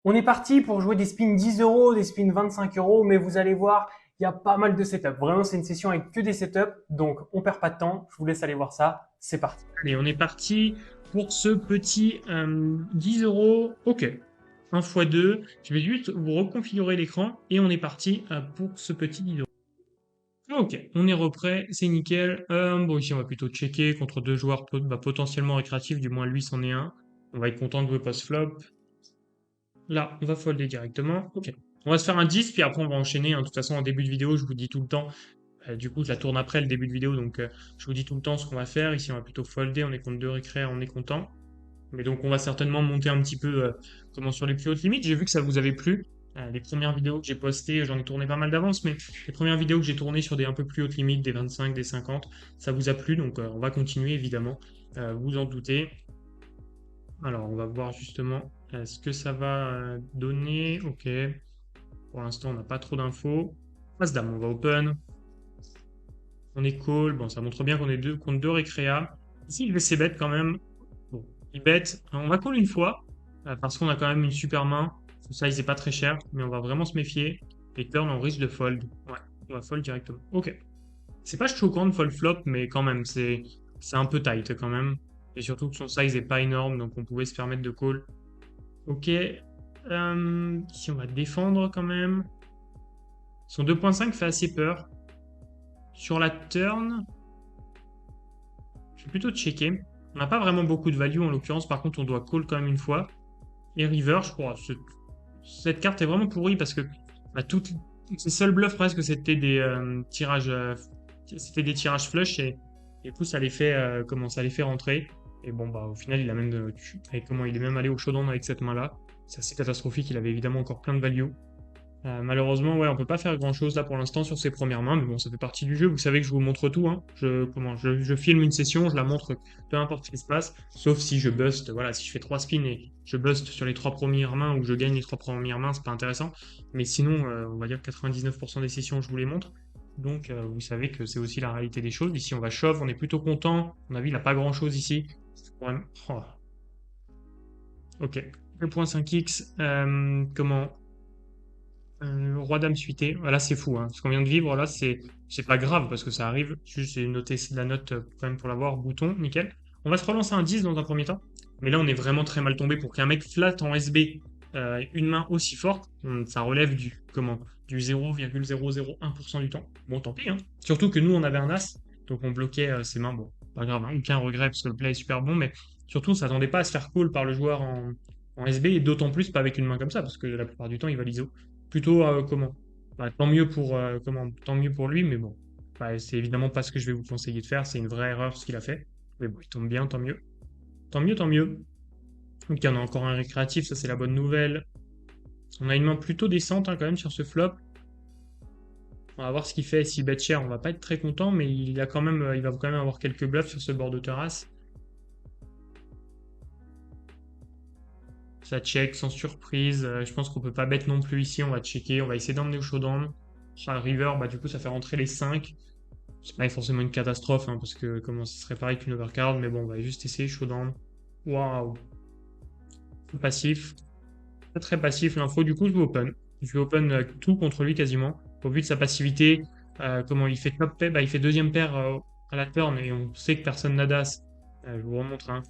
On est parti pour jouer des spins 10 euros, des spins 25 euros, mais vous allez voir, il y a pas mal de setups. Vraiment, c'est une session avec que des setups, donc on perd pas de temps. Je vous laisse aller voir ça. C'est parti. Allez, on est parti pour ce petit 10 euros. Ok, 1 x 2. Je vais juste vous reconfigurer l'écran et on est parti pour ce petit 10 euros. Ok, on est repris, c'est nickel. Bon, ici, on va plutôt checker contre deux joueurs potentiellement récréatifs, du moins lui, c'en est un. On va être content de jouer post-flop. Là, on va folder directement. Ok. On va se faire un 10, puis après, on va enchaîner, hein. De toute façon, en début de vidéo, je vous dis tout le temps. Du coup, je la tourne après le début de vidéo, donc je vous dis tout le temps ce qu'on va faire. Ici, on va plutôt folder, on est contre deux récré, on est content. Mais donc, on va certainement monter un petit peu comment sur les plus hautes limites. J'ai vu que ça vous avait plu. Les premières vidéos que j'ai postées, j'en ai tourné pas mal d'avance, mais les premières vidéos que j'ai tournées sur des un peu plus hautes limites, des 25, des 50, ça vous a plu, donc on va continuer évidemment. Vous en doutez. Alors, on va voir justement ce que ça va donner. Ok, pour l'instant, on n'a pas trop d'infos. As-dame, on va open. On est call. Bon, ça montre bien qu'on est deux contre deux récréa. Ici, il va ses bêtes quand même. Bon, il bête. On va call une fois, parce qu'on a quand même une super main. Son size n'est pas très cher, mais on va vraiment se méfier. Et turn, on risque de fold. Ouais, on va fold directement. Ok. C'est pas choquant de fold flop, mais quand même, c'est un peu tight quand même. Et surtout que son size est pas énorme, donc on pouvait se permettre de call. Ok. Ici, on va défendre quand même. Son 2.5 fait assez peur. Sur la turn, je vais plutôt checker. On n'a pas vraiment beaucoup de value en l'occurrence, par contre on doit call quand même une fois. Et river, je crois, cette carte est vraiment pourrie parce que bah, toutes ses seuls bluffs presque c'était des tirages flush et du coup ça les fait comment ça les fait rentrer. Et bon bah au final il a même comment il est même allé au showdown avec cette main là. C'est assez catastrophique, il avait évidemment encore plein de value. Malheureusement, ouais, on peut pas faire grand-chose là pour l'instant sur ces premières mains, mais bon, ça fait partie du jeu. Vous savez que je vous montre tout, hein. Je filme une session, je la montre, peu importe ce qui se passe, sauf si je bust. Voilà, si je fais 3 spins et je bust sur les 3 premières mains ou je gagne les 3 premières mains, c'est pas intéressant. Mais sinon, on va dire que 99% des sessions, je vous les montre. Donc, vous savez que c'est aussi la réalité des choses. Ici, on va shove, on est plutôt content. À mon avis, il n'a pas grand-chose ici. Oh, ok. 2.5x, comment? Roi dame suité, voilà c'est fou, hein. Ce qu'on vient de vivre là, c'est pas grave parce que ça arrive. Juste j'ai noté la note quand même pour l'avoir, bouton, nickel. On va se relancer un 10 dans un premier temps, mais là on est vraiment très mal tombé pour qu'un mec flatte en SB une main aussi forte. Ça relève du 0,001% du temps. Bon tant pis, hein. Surtout que nous on avait un as, donc on bloquait ses mains. Bon, pas grave, hein. Aucun regret parce que le play est super bon, mais surtout on s'attendait pas à se faire call par le joueur en SB et d'autant plus pas avec une main comme ça parce que la plupart du temps il va l'ISO. Plutôt comment? Bah, tant mieux pour tant mieux pour lui, mais bon, bah, c'est évidemment pas ce que je vais vous conseiller de faire. C'est une vraie erreur ce qu'il a fait. Mais bon, il tombe bien, tant mieux, tant mieux, tant mieux. Donc il y en a encore un récréatif, ça c'est la bonne nouvelle. On a une main plutôt décente hein, quand même sur ce flop. On va voir ce qu'il fait. S'il bet cher, on va pas être très content, mais il va quand même avoir quelques bluffs sur ce bord de terrasse. Ça check sans surprise. Je pense qu'on peut pas bet non plus ici. On va checker. On va essayer d'emmener au showdown. Sur la river, bah, du coup, ça fait rentrer les 5. C'est pas forcément une catastrophe, hein, parce que comment ce serait pareil qu'une overcard, mais bon, on va juste essayer showdown. Waouh, passif. Très très passif l'info, du coup je vais open. Je vais open tout contre lui quasiment. Au vu de sa passivité, comment il fait top pair, bah, il fait deuxième paire à la turn et on sait que personne n'a d'as. Je vous remontre, hein.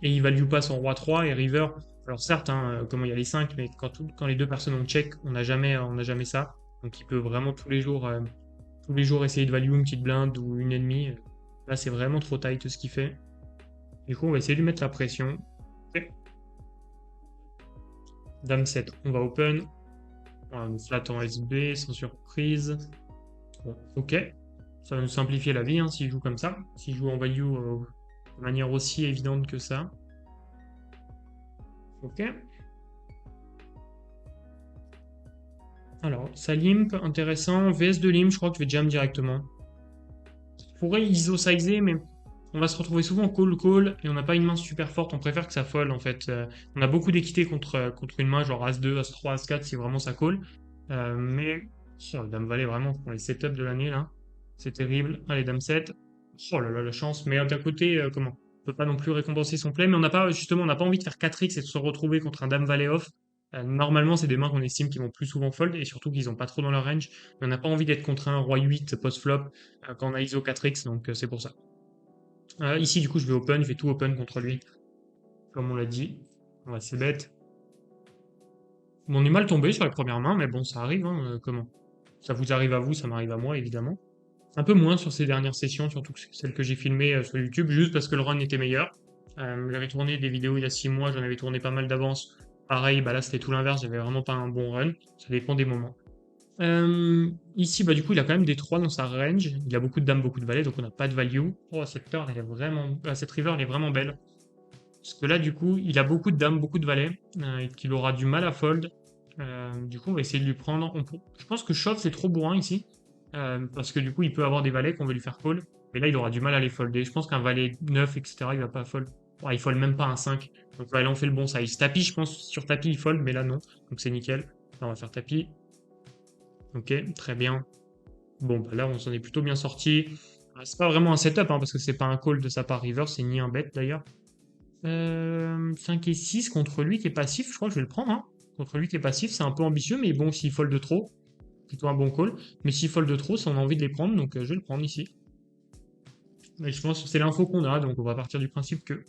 Et il value pas son roi 3 et river. Alors certes, hein, comment il y a les 5, mais quand les deux personnes ont check, on n'a jamais ça. Donc il peut vraiment tous les jours essayer de value une petite blinde ou une ennemie. Là, c'est vraiment trop tight ce qu'il fait. Du coup, on va essayer de lui mettre la pression. Ok. Dame 7, on va open. On va nous flat en SB, sans surprise. Bon, ok. Ça va nous simplifier la vie hein, s'il joue comme ça. S'il joue en value de manière aussi évidente que ça. Ok. Alors, ça limp, intéressant. VS de limp, je crois que je vais jam directement. Je pourrais ISO-sizer, mais on va se retrouver souvent call-call et on n'a pas une main super forte. On préfère que ça fold en fait. On a beaucoup d'équité contre une main, genre As-2, As-3, As-4 si vraiment ça call. Mais oh, Dame Valet, vraiment, pour les setups de l'année là, c'est terrible. Allez, Dame 7. Oh là là, la chance. Mais d'un côté, comment? On peut pas non plus récompenser son play, mais on n'a pas, justement, on n'a pas envie de faire 4x et de se retrouver contre un Dame Valet off. Normalement, c'est des mains qu'on estime qui vont plus souvent fold et surtout qu'ils ont pas trop dans leur range. Mais on n'a pas envie d'être contre un roi 8 post-flop quand on a ISO 4x, donc c'est pour ça. Ici, du coup, je vais open, je vais tout open contre lui, comme on l'a dit. On va c'est bête. Bon, on est mal tombé sur les premières mains, mais bon, ça arrive, hein, comment? Ça vous arrive à vous, ça m'arrive à moi, évidemment. Un peu moins sur ces dernières sessions, surtout que celles que j'ai filmées sur YouTube, juste parce que le run était meilleur. J'avais tourné des vidéos il y a 6 mois, j'en avais tourné pas mal d'avance. Pareil, bah là c'était tout l'inverse, j'avais vraiment pas un bon run. Ça dépend des moments. Ici, bah du coup, il a quand même des 3 dans sa range. Il a beaucoup de dames, beaucoup de valets, donc on n'a pas de value. Oh, cette turn, elle est vraiment... cette river, elle est vraiment belle. Parce que là, du coup, il a beaucoup de dames, beaucoup de valets, et qu'il aura du mal à fold. Du coup, on va essayer de lui prendre. Je pense que shove, c'est trop bourrin ici. Parce que du coup, il peut avoir des valets qu'on veut lui faire call. Mais là, il aura du mal à les folder. Je pense qu'un valet 9, etc., il va pas fold. Ouais, il fold même pas un 5. Donc là, on fait le bon size. Tapis, je pense, sur tapis, il fold, mais là, non. Donc c'est nickel. Là, on va faire tapis. Ok, très bien. Bon, bah là, on s'en est plutôt bien sorti. C'est pas vraiment un setup, hein, parce que c'est pas un call de sa part river, c'est ni un bet d'ailleurs. 5 et 6 contre lui qui est passif, je crois que je vais le prendre. Hein. Contre lui qui est passif, c'est un peu ambitieux, mais bon, s'il fold de trop, plutôt un bon call. Mais s'il fold de trop, ça, on a envie de les prendre, donc je vais le prendre ici. Mais je pense que c'est l'info qu'on a, donc on va partir du principe que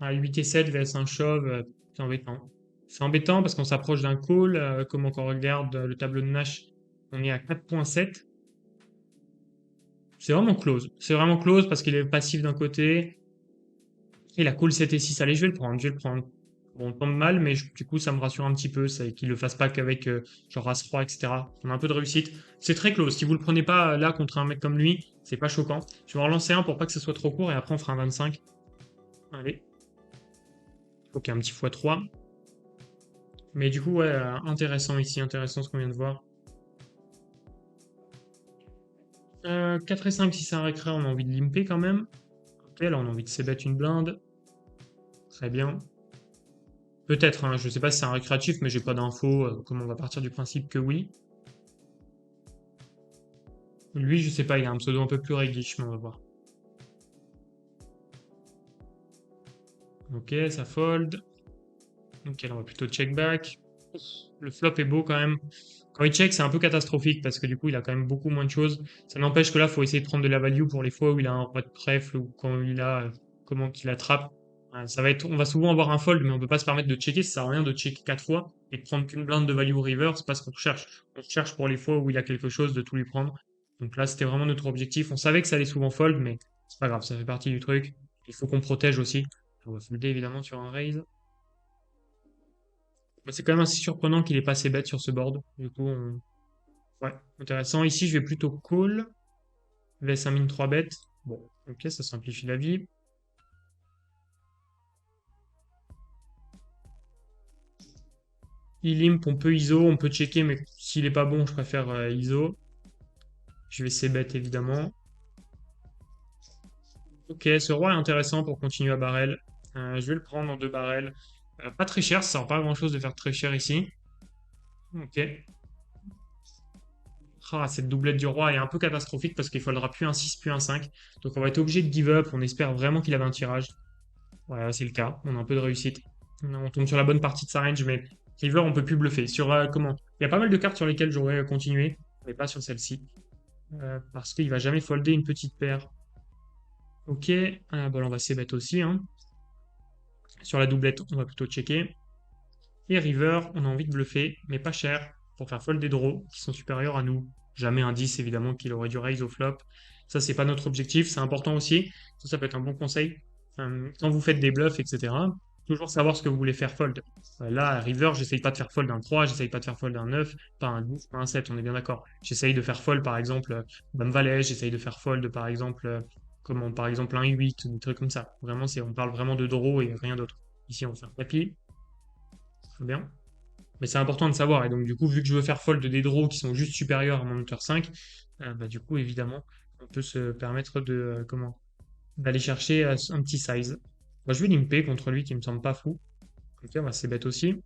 à 8 et 7 vs un shove, c'est embêtant. C'est embêtant parce qu'on s'approche d'un call, comme quand on regarde le tableau de Nash, on est à 4.7. C'est vraiment close. C'est vraiment close parce qu'il est passif d'un côté. Il a call 7 et 6. Allez, je vais le prendre, je vais le prendre. Bon, on tombe mal, mais du coup, ça me rassure un petit peu, c'est qu'il le fasse pas qu'avec genre As-Roi, etc. On a un peu de réussite. C'est très close. Si vous le prenez pas là contre un mec comme lui, c'est pas choquant. Je vais en relancer un pour pas que ce soit trop court et après on fera un 25. Allez. Ok, un petit x3. Mais du coup, ouais, intéressant ici, intéressant ce qu'on vient de voir. 4 et 5, si c'est un récré, on a envie de limper quand même. Ok, là on a envie de s'ébattre une blinde. Très bien. Peut-être, hein, je sais pas si c'est un récréatif, mais j'ai pas d'infos. Comme on va partir du principe que oui. Lui, je sais pas, il a un pseudo un peu plus réguiche, mais on va voir. Ok, ça fold. Ok, là on va plutôt check back. Le flop est beau quand même. Quand il check, c'est un peu catastrophique parce que du coup, il a quand même beaucoup moins de choses. Ça n'empêche que là, il faut essayer de prendre de la value pour les fois où il a un roi de trèfle ou quand il a comment qu'il attrape. Ça va être, on va souvent avoir un fold, mais on peut pas se permettre de checker. Ça sert à rien de checker 4 fois et de prendre qu'une blinde de value river. C'est pas ce qu'on recherche. On cherche pour les fois où il a quelque chose de tout lui prendre. Donc là, c'était vraiment notre objectif. On savait que ça allait souvent fold, mais c'est pas grave, ça fait partie du truc. Il faut qu'on protège aussi. On va folder évidemment sur un raise. Bah, c'est quand même assez surprenant qu'il ait pas assez bête sur ce board. Du coup, ouais, intéressant. Ici, je vais plutôt call. Laisse un mine 3 bêtes. Bon, ok, ça simplifie la vie. Il limp, on peut ISO, on peut checker, mais s'il est pas bon, je préfère ISO. Je vais c-bet évidemment. Ok, ce roi est intéressant pour continuer à barrel. Je vais le prendre en 2 barrels. Pas très cher, ça sert pas à grand chose de faire très cher ici. Ok. Ah, cette doublette du roi est un peu catastrophique parce qu'il faudra plus un 6, plus un 5. Donc on va être obligé de give up. On espère vraiment qu'il avait un tirage. Voilà, c'est le cas. On a un peu de réussite. On tombe sur la bonne partie de sa range, mais River, on peut plus bluffer. Sur comment? Il y a pas mal de cartes sur lesquelles j'aurais continué, mais pas sur celle-ci. Parce qu'il va jamais folder une petite paire. Ok. Bah, là, on va c-bet aussi. Hein. Sur la doublette, on va plutôt checker. Et River, on a envie de bluffer, mais pas cher, pour faire fold des draws qui sont supérieurs à nous. Jamais un 10, évidemment, qu'il aurait dû raise au flop. Ça, c'est pas notre objectif. C'est important aussi. Ça peut être un bon conseil. Quand vous faites des bluffs, etc., toujours savoir ce que vous voulez faire fold. Là, à River, j'essaye pas de faire fold un 3, j'essaye pas de faire fold un 9, pas un 10, pas un 7, on est bien d'accord. J'essaye de faire fold, par exemple, Dame Valet, j'essaye de faire fold, par exemple, comment, par exemple, un 8, ou des trucs comme ça. Vraiment, on parle vraiment de draw et rien d'autre. Ici, on fait un tapis. Très bien. Mais c'est important de savoir. Et donc, du coup, vu que je veux faire fold des draws qui sont juste supérieurs à mon hauteur 5, bah, du coup, évidemment, on peut se permettre de, comment, d'aller chercher un petit size. Moi, je vais limper contre lui qui me semble pas fou. Ok, bah, c'est bête aussi.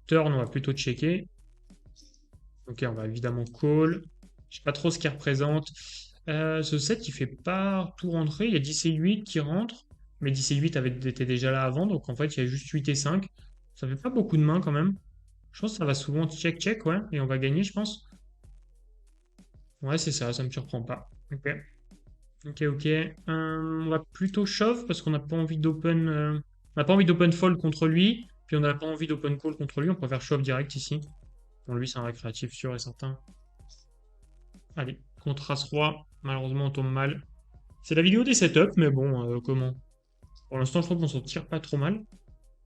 Turn, on va plutôt checker. Ok, on va évidemment call. Je sais pas trop ce qu'il représente. Ce set, il fait pas tout rentrer. Il y a 10 et 8 qui rentrent. Mais 10 et 8 étaient déjà là avant, donc en fait, il y a juste 8 et 5. Ça fait pas beaucoup de mains quand même. Je pense que ça va souvent check-check, ouais, et on va gagner, je pense. Ouais, c'est ça me surprend pas. Ok, ok. On va plutôt shove parce qu'on n'a pas envie d'open. On n'a pas envie d'open fold contre lui, puis on n'a pas envie d'open call contre lui. On préfère shove direct ici. Bon, lui, c'est un récréatif sûr et certain. Allez, contre As-Roi. Malheureusement, on tombe mal. C'est la vidéo des setups, mais bon, comment? Pour l'instant, je trouve qu'on s'en tire pas trop mal.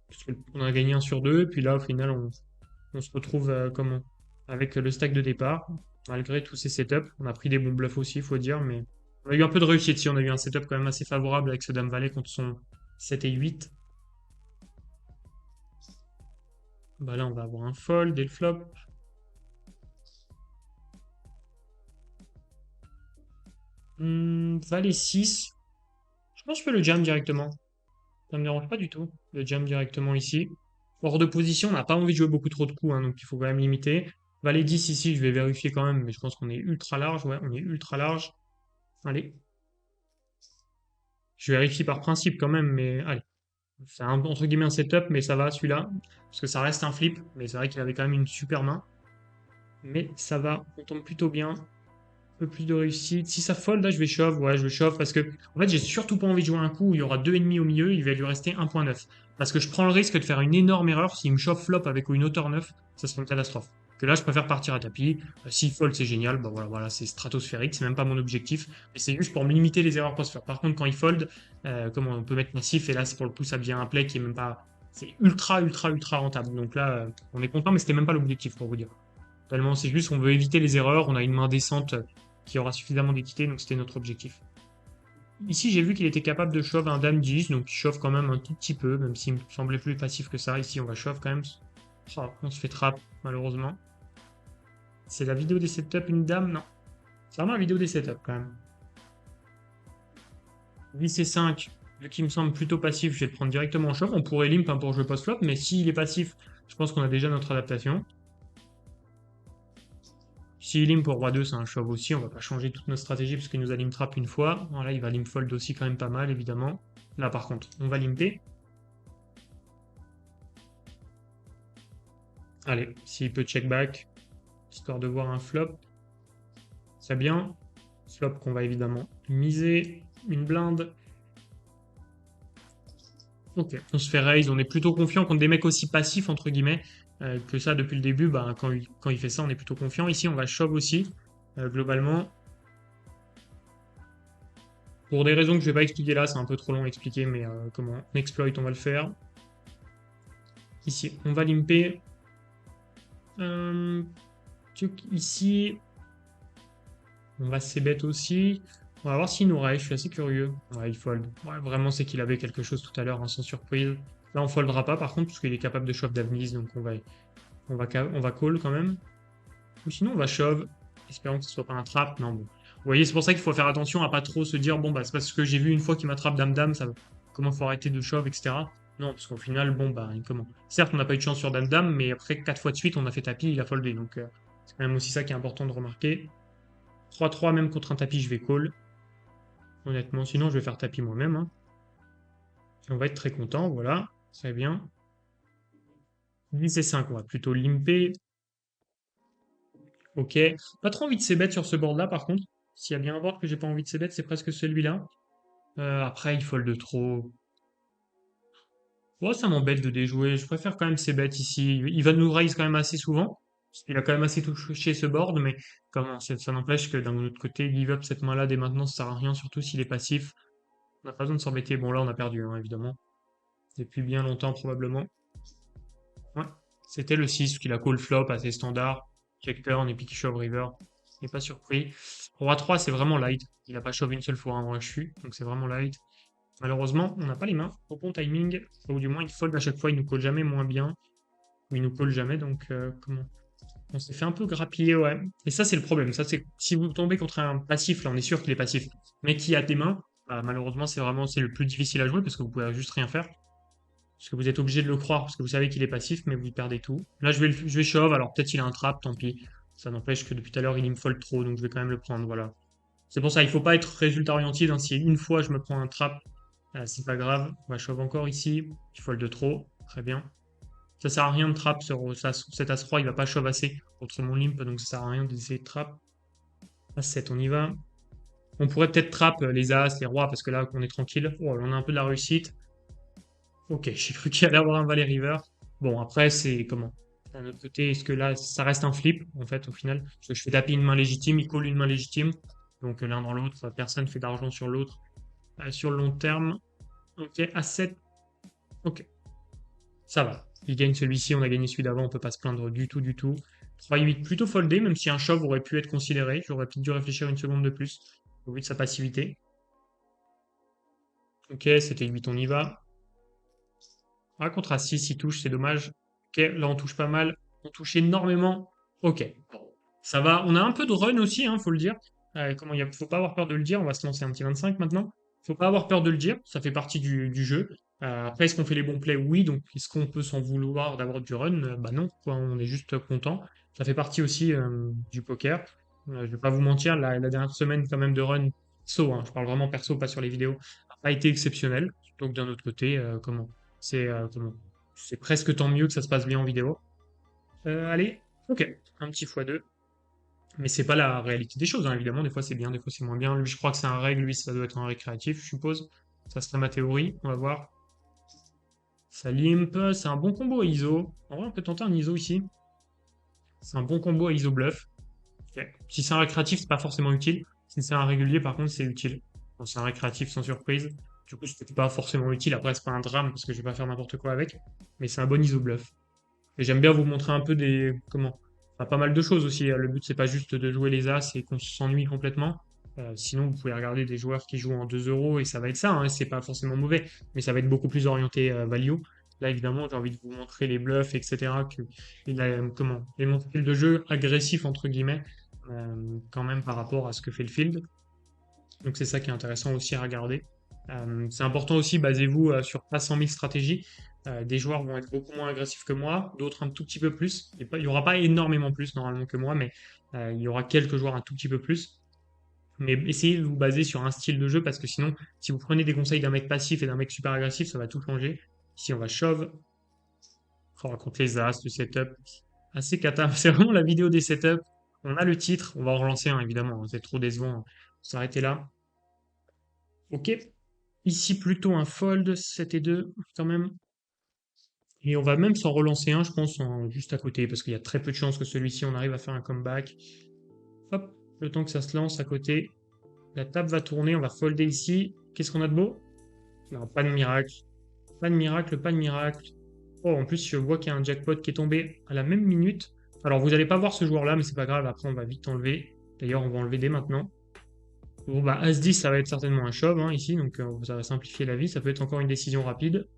Parce qu'on a gagné un sur deux, et puis là, au final, on se retrouve comment? Avec le stack de départ. Malgré tous ces setups. On a pris des bons bluffs aussi, il faut dire, mais on a eu un peu de réussite ici. On a eu un setup quand même assez favorable avec ce Dame Valet contre son 7 et 8. Bah là, on va avoir un fold dès le flop. Valet 6. Je pense que je peux le jam directement. Ça me dérange pas du tout. Le jam directement ici. Hors de position, on n'a pas envie de jouer beaucoup trop de coups, hein, donc il faut quand même limiter. Valet 10 ici, je vais vérifier quand même, mais je pense qu'on est ultra large. Ouais, on est ultra large. Allez. Je vérifie par principe quand même, mais allez. C'est entre guillemets un setup, mais ça va celui-là. Parce que ça reste un flip, mais c'est vrai qu'il avait quand même une super main. Mais ça va, on tombe plutôt bien. Un peu plus de réussite. Si ça fold, là, je vais shove. Ouais, je vais shove parce que, en fait, j'ai surtout pas envie de jouer un coup où il y aura deux ennemis au milieu, il va lui rester 1.9. Parce que je prends le risque de faire une énorme erreur. S'il me shove flop avec une hauteur 9, ça serait une catastrophe. Que là, je préfère partir à tapis. S'il fold, c'est génial. Bah voilà, c'est stratosphérique. C'est même pas mon objectif. Mais c'est juste pour me limiter les erreurs post-flop. Par contre, quand il fold, comment on peut mettre massif, et là, c'est pour le coup, ça devient un play qui est même pas. C'est ultra rentable. Donc là, on est content, mais c'était même pas l'objectif pour vous dire. Tellement c'est juste, on veut éviter les erreurs. On a une main décente qui aura suffisamment d'équité, donc c'était notre objectif. Ici, j'ai vu qu'il était capable de shove un dame 10, donc il shove quand même un tout petit peu, même s'il me semblait plus passif que ça. Ici, on va shove quand même. Oh, on se fait trap, malheureusement. C'est la vidéo des setups, une dame? Non. C'est vraiment la vidéo des setups, quand même. 10 et 5, vu qu'il me semble plutôt passif, je vais le prendre directement en shove. On pourrait limp hein, pour jouer post-flop, mais s'il est passif, je pense qu'on a déjà notre adaptation. Si limp pour roi 2, c'est un shove aussi, on va pas changer toute notre stratégie parce qu'il nous a limp trap une fois. Voilà, il va limp fold aussi quand même pas mal, évidemment. Là, par contre, on va limper. Allez, s'il peut check back, histoire de voir un flop. C'est bien. Flop qu'on va évidemment miser. Une blinde. Ok, on se fait raise. On est plutôt confiant contre des mecs aussi passifs, entre guillemets, que ça depuis le début. Bah, quand il fait ça, on est plutôt confiant. Ici, on va shove aussi, globalement. Pour des raisons que je vais pas expliquer là, c'est un peu trop long à expliquer, mais comment on exploit, on va le faire. Ici, on va limper. Ici, on va c-bet aussi. On va voir s'il nous reste, je suis assez curieux. Ouais, il fold. Ouais, vraiment, c'est qu'il avait quelque chose tout à l'heure, hein, sans surprise. Là, on foldera pas par contre, parce qu'il est capable de shove d'Avenise, donc on va call quand même. Ou sinon, on va shove. Espérons que ce soit pas un trap. Non, bon. Vous voyez, c'est pour ça qu'il faut faire attention à pas trop se dire, bon, bah, c'est parce que j'ai vu une fois qu'il m'attrape dame-dame, ça, comment faut arrêter de shove, etc. Non, parce qu'au final, bon, bah, comment. Certes, on n'a pas eu de chance sur dame-dame, mais après 4 fois de suite, on a fait tapis, il a foldé. Donc, c'est quand même aussi ça qui est important de remarquer. 3-3, même contre un tapis, je vais call. Honnêtement, sinon, je vais faire tapis moi-même, hein. On va être très content, voilà. Très bien. 10 et 5, on va plutôt limper. Ok. Pas trop envie de c-bet sur ce board-là, par contre. S'il y a bien un board que j'ai pas envie de c-bet, c'est presque celui-là. Après, il fold trop. Ouais, ça m'embête de déjouer. Je préfère quand même c-bet ici. Il va nous raise quand même assez souvent. Parce qu'il a quand même assez touché ce board, mais comment, ça n'empêche que d'un autre côté, give up cette main-là dès maintenant, ça sert à rien, surtout s'il est passif. On n'a pas besoin de s'embêter. Bon, là, on a perdu, hein, évidemment. Depuis bien longtemps, probablement. Ouais. C'était le 6 qu'il a call flop assez standard. Check turn et puis qui shove river. Il n'est pas surpris. Roi 3, c'est vraiment light. Il n'a pas shove une seule fois un HU, donc c'est vraiment light. Malheureusement, on n'a pas les mains au bon timing, ou du moins il fold à chaque fois, il nous colle jamais moins bien, ou il nous colle jamais, donc comment? On s'est fait un peu grappiller, ouais. Et ça, c'est le problème. Ça, c'est si vous tombez contre un passif, là, on est sûr qu'il est passif, mais qui a des mains, bah, malheureusement, c'est le plus difficile à jouer parce que vous pouvez juste rien faire. Parce que vous êtes obligé de le croire, parce que vous savez qu'il est passif, mais vous perdez tout. Là, je vais shove, alors peut-être il a un trap, tant pis. Ça n'empêche que depuis tout à l'heure, il me fold trop, donc je vais quand même le prendre, voilà. C'est pour ça, il faut pas être résultat orienté. Si une fois je me prends un trap, C'est pas grave. On va shove encore ici. Il fold de trop. Très bien. Ça sert à rien de trap sur cet As-Roi. Il va pas shove assez contre mon limp. Donc ça sert à rien d'essayer de trap. As-7, on y va. On pourrait peut-être trap les As, les Rois, parce que là, on est tranquille. Oh, on a un peu de la réussite. Ok, j'ai cru qu'il allait avoir un Valet River. Bon, après, c'est comment? D'un autre côté, est-ce que là, ça reste un flip, en fait, au final? Parce que je fais taper une main légitime, il call une main légitime. Donc, l'un dans l'autre, personne fait d'argent sur l'autre. Sur le long terme, ok, A7, ok, ça va. Il gagne celui-ci, on a gagné celui d'avant, on peut pas se plaindre du tout, du tout. 3-8, plutôt foldé, même si un shove aurait pu être considéré. J'aurais peut-être dû réfléchir une seconde de plus, au vu de sa passivité. Ok, c'était 8, on y va. Ah, contre A6, il touche, c'est dommage. Ok, là on touche pas mal. On touche énormément. Ok, bon, ça va. On a un peu de run aussi, hein, faut le dire. Faut pas avoir peur de le dire. On va se lancer un petit 25 maintenant. Faut pas avoir peur de le dire. Ça fait partie du jeu. Après, est-ce qu'on fait les bons plays? Oui. Donc, est-ce qu'on peut s'en vouloir d'avoir du run? Bah non, quoi, on est juste content. Ça fait partie aussi du poker. Je vais pas vous mentir, la dernière semaine quand même de run perso, hein, je parle vraiment perso, pas sur les vidéos, a pas été exceptionnel. Donc d'un autre côté, c'est presque tant mieux que ça se passe bien en vidéo. Allez, ok, un petit x2. Mais c'est pas la réalité des choses, hein, évidemment. Des fois c'est bien, des fois c'est moins bien. Lui, je crois que c'est un règle, lui, ça doit être un récréatif, je suppose. Ça serait ma théorie, on va voir. Ça limp, c'est un bon combo à ISO. En vrai, on peut tenter un ISO ici. C'est un bon combo à ISO bluff. Ok. Si c'est un récréatif, c'est pas forcément utile. Si c'est un régulier, par contre, c'est utile. Bon, c'est un récréatif sans surprise. Du coup, c'était pas forcément utile. Après, c'est pas un drame parce que je vais pas faire n'importe quoi avec. Mais c'est un bon ISO bluff. Et j'aime bien vous montrer un peu enfin, pas mal de choses aussi. Le but, c'est pas juste de jouer les As et qu'on s'ennuie complètement. Sinon, vous pouvez regarder des joueurs qui jouent en 2 euros et ça va être ça, hein. C'est pas forcément mauvais, mais ça va être beaucoup plus orienté value. Là, évidemment, j'ai envie de vous montrer les bluffs, etc. Les montres de jeu agressifs, entre guillemets, quand même par rapport à ce que fait le field. Donc, c'est ça qui est intéressant aussi à regarder. C'est important aussi, basez-vous sur pas 100 000 stratégies. Des joueurs vont être beaucoup moins agressifs que moi, d'autres un tout petit peu plus. Il n'y aura pas énormément plus normalement que moi, mais il y aura quelques joueurs un tout petit peu plus. Mais essayez de vous baser sur un style de jeu parce que sinon, si vous prenez des conseils d'un mec passif et d'un mec super agressif, ça va tout changer. Ici, on va shove. On raconte les as, le setup. Assez cata. C'est vraiment la vidéo des setups. On a le titre. On va en relancer un, évidemment. C'est trop décevant. On s'arrêter là. Ok. Ici, plutôt un fold, 7 et 2, quand même. Et on va même s'en relancer un, je pense, juste à côté, parce qu'il y a très peu de chances que celui-ci, on arrive à faire un comeback. Hop, le temps que ça se lance à côté. La table va tourner, on va folder ici. Qu'est-ce qu'on a de beau? Non, pas de miracle. Pas de miracle, pas de miracle. Oh, en plus, je vois qu'il y a un jackpot qui est tombé à la même minute. Alors, vous n'allez pas voir ce joueur-là, mais c'est pas grave, après, on va vite enlever. D'ailleurs, on va enlever dès maintenant. Bon, bah, As-10, ça va être certainement un shove, hein, ici, donc ça va simplifier la vie. Ça peut être encore une décision rapide.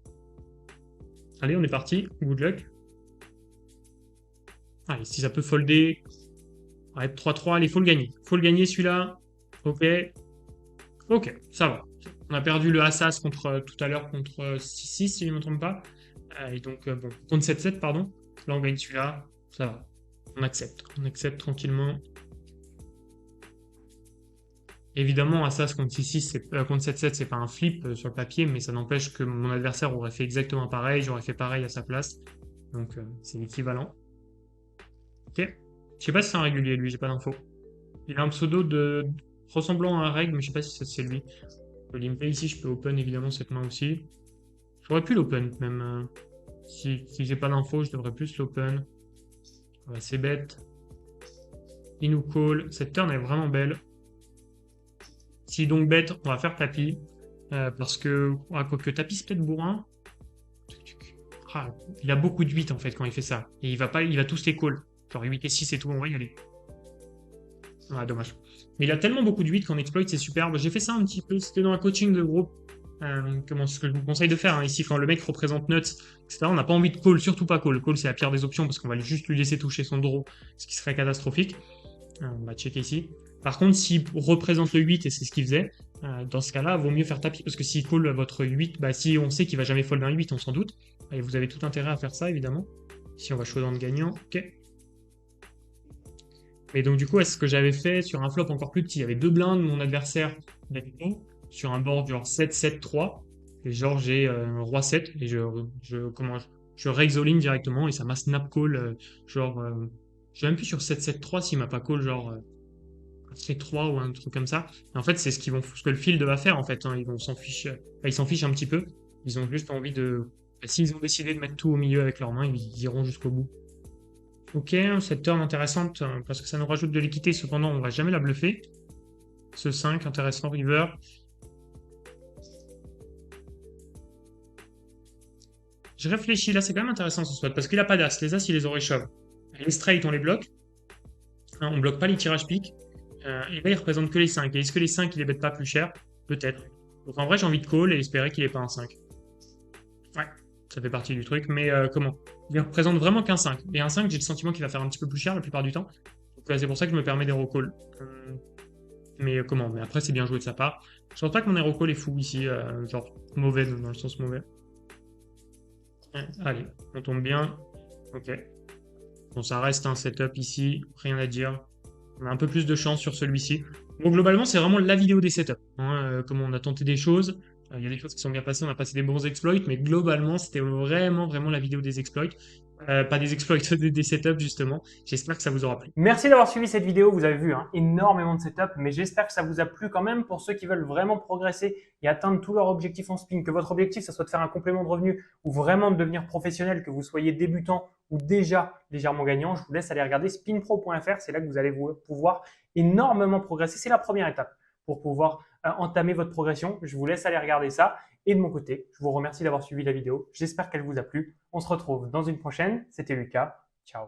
Allez, on est parti. Good luck. Allez, si ça peut folder. Ouais, 3-3, allez, faut le gagner. Faut le gagner celui-là. Ok. Ok, ça va. On a perdu le Assas tout à l'heure contre 6-6, si je ne me trompe pas. Et donc, bon, contre 7-7, pardon. Là, on gagne celui-là. Ça va. On accepte. On accepte tranquillement. Évidemment, Assas contre 6-6, contre 7-7, c'est pas un flip sur le papier, mais ça n'empêche que mon adversaire aurait fait exactement pareil. J'aurais fait pareil à sa place. Donc, c'est l'équivalent. Ok. Je sais pas si c'est un régulier, lui, j'ai pas d'infos. Il a un pseudo ressemblant à un règle, mais je sais pas si c'est lui. Je peux limper ici, je peux open évidemment cette main aussi. J'aurais pu l'open même. Si j'ai pas d'infos, je devrais plus l'open. Ouais, c'est bête. Il nous call. Cette turn est vraiment belle. Si donc bête, on va faire tapis. Parce que. Ah, quoique tapis, c'est peut-être bourrin. Ah, il a beaucoup de 8 en fait quand il fait ça. Et il va tous les call. Genre 8 et 6 et tout, on va y aller. Ah, dommage. Mais il a tellement beaucoup de 8 qu'en exploit, c'est superbe. J'ai fait ça un petit peu. C'était dans un coaching de groupe. Ce que je vous conseille de faire, hein. Ici, quand le mec représente nuts, etc., on n'a pas envie de call, surtout pas call. Call, c'est la pire des options parce qu'on va juste lui laisser toucher son draw, ce qui serait catastrophique. On va checker ici. Par contre, s'il représente le 8, et c'est ce qu'il faisait, dans ce cas-là, vaut mieux faire tapis parce que s'il call votre 8, bah, si on sait qu'il va jamais fold un 8, on s'en doute. Et vous avez tout intérêt à faire ça, évidemment. Si on va showdown gagnant, ok. Et donc, du coup, ce que j'avais fait sur un flop encore plus petit, il y avait deux blindes, mon adversaire sur un board genre 7-7-3. Et genre, j'ai roi 7 et je raise all in directement et ça m'a snap call. Genre, je suis même plus sur 7-7-3 s'il m'a pas call, genre, C3 ou un truc comme ça. Et en fait, c'est ce que le field va faire, en fait, hein. Ils vont s'en fichent, ils s'en fichent un petit peu. Ils ont juste envie de. S'ils ont décidé de mettre tout au milieu avec leurs mains, ils iront jusqu'au bout. Ok, cette turn intéressante parce que ça nous rajoute de l'équité, cependant on va jamais la bluffer. Ce 5, intéressant river. Je réfléchis, là c'est quand même intéressant ce spot parce qu'il a pas d'as. Les as il les aurait shove. Les straight on les bloque. Hein, on bloque pas les tirages piques. Et là il représente que les 5. Et est-ce que les 5 il les bête pas plus cher? Peut-être. Donc en vrai j'ai envie de call et espérer qu'il ait pas un 5. Ouais, ça fait partie du truc, mais comment? Il représente vraiment qu'un 5. Et un 5 j'ai le sentiment qu'il va faire un petit peu plus cher la plupart du temps. Donc c'est pour ça que je me permets des recalls. Mais comment? Mais après, c'est bien joué de sa part. Je pense pas que mon hero call est fou ici, genre mauvais dans le sens mauvais. Ouais, allez, on tombe bien. Ok. Bon, ça reste un setup ici, rien à dire. On a un peu plus de chance sur celui-ci. Bon, globalement, c'est vraiment la vidéo des setups. Hein, comment on a tenté des choses. Il y a des choses qui sont bien passées, on a passé des bons exploits, mais globalement, c'était vraiment, vraiment la vidéo des exploits. Pas des exploits, des setups, justement. J'espère que ça vous aura plu. Merci d'avoir suivi cette vidéo. Vous avez vu hein, énormément de setup, mais j'espère que ça vous a plu quand même pour ceux qui veulent vraiment progresser et atteindre tous leurs objectifs en spin. Que votre objectif, ça soit de faire un complément de revenu ou vraiment de devenir professionnel, que vous soyez débutant ou déjà légèrement gagnant. Je vous laisse aller regarder spinpro.fr. C'est là que vous allez pouvoir énormément progresser. C'est la première étape pour pouvoir entamer votre progression. Je vous laisse aller regarder ça. Et de mon côté, je vous remercie d'avoir suivi la vidéo. J'espère qu'elle vous a plu. On se retrouve dans une prochaine. C'était Lucas. Ciao.